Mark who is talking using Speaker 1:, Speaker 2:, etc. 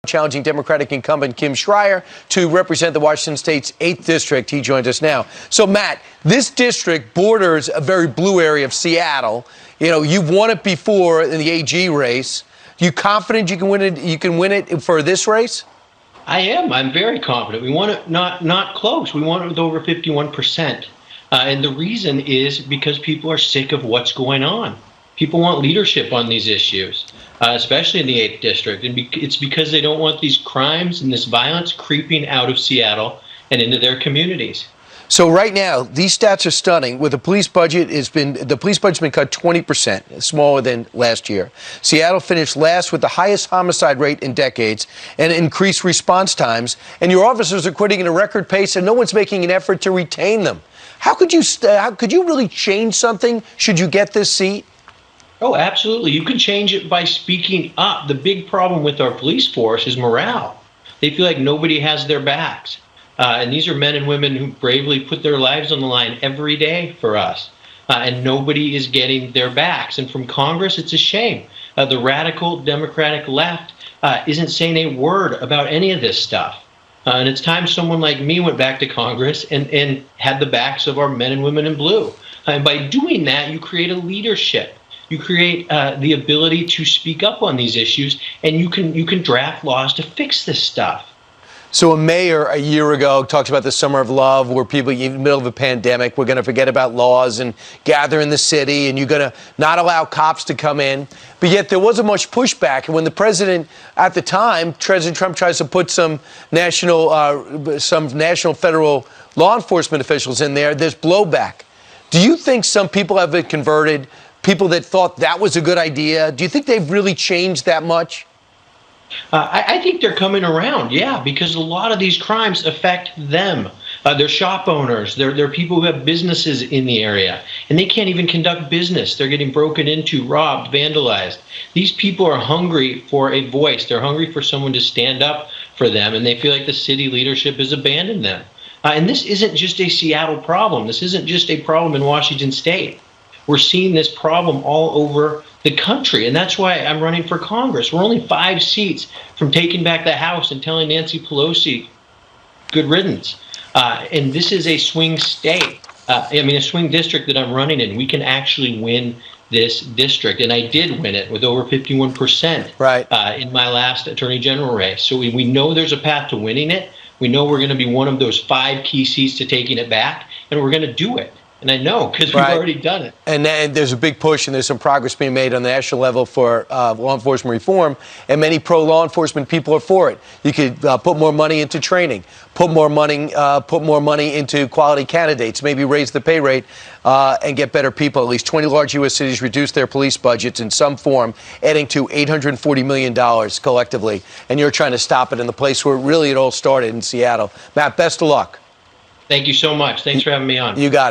Speaker 1: challenging Democratic incumbent Kim Schreier to represent the Washington State's 8th District. He joins us now. So, Matt, this district borders a very blue area of Seattle. You know, you've won it before in the AG race. Are you confident you can win it? You can win it for this race?
Speaker 2: I am. I'm very confident. We won it not close. We won it with over 51%. And the reason is because people are sick of what's going on. People want leadership on these issues, especially in the 8th District. And it's because they don't want these crimes and this violence creeping out of Seattle and into their communities.
Speaker 1: So right now, these stats are stunning. With the police budget's been cut 20%, smaller than last year. Seattle finished last with the highest homicide rate in decades and increased response times. And your officers are quitting at a record pace, and no one's making an effort to retain them. How could you really change something should you get this seat?
Speaker 2: Oh, absolutely. You can change it by speaking up. The big problem with our police force is morale. They feel like nobody has their backs. And these are men and women who bravely put their lives on the line every day for us. And nobody is getting their backs. And from Congress, it's a shame. The radical Democratic left isn't saying a word about any of this stuff. And it's time someone like me went back to Congress and had the backs of our men and women in blue. And by doing that, you create a leadership. You create the ability to speak up on these issues, and you can draft laws to fix this stuff.
Speaker 1: So a mayor a year ago talked about the summer of love, where people in the middle of a pandemic, we're going to forget about laws and gather in the city, and you're going to not allow cops to come in. But yet there wasn't much pushback. And when the president at the time, President Trump, tries to put some national federal law enforcement officials in there, there's blowback. Do you think some people have been converted, people that thought that was a good idea? Do you think they've really changed that much?
Speaker 2: I think they're coming around, yeah, because a lot of these crimes affect them. They're shop owners. They're people who have businesses in the area, and they can't even conduct business. They're getting broken into, robbed, vandalized. These people are hungry for a voice. They're hungry for someone to stand up for them, and they feel like the city leadership has abandoned them. And this isn't just a Seattle problem. This isn't just a problem in Washington State. We're seeing this problem all over the country, and that's why I'm running for Congress. We're only 5 seats from taking back the House and telling Nancy Pelosi, good riddance. And this is a swing state, a swing district that I'm running in. We can actually win this district, and I did win it with over 51% in my last Attorney General race. So we know there's a path to winning it. We know we're going to be one of those 5 key seats to taking it back, and we're going to do it. And I know because we've already done it.
Speaker 1: And then there's a big push, and there's some progress being made on the national level for law enforcement reform, and many pro-law enforcement people are for it. You could put more money into training, put more money into quality candidates, maybe raise the pay rate and get better people. At least 20 large U.S. cities reduced their police budgets in some form, adding to $840 million collectively. And you're trying to stop it in the place where really it all started in Seattle. Matt, best of luck.
Speaker 2: Thank you so much. Thanks for having me on.
Speaker 1: You got it.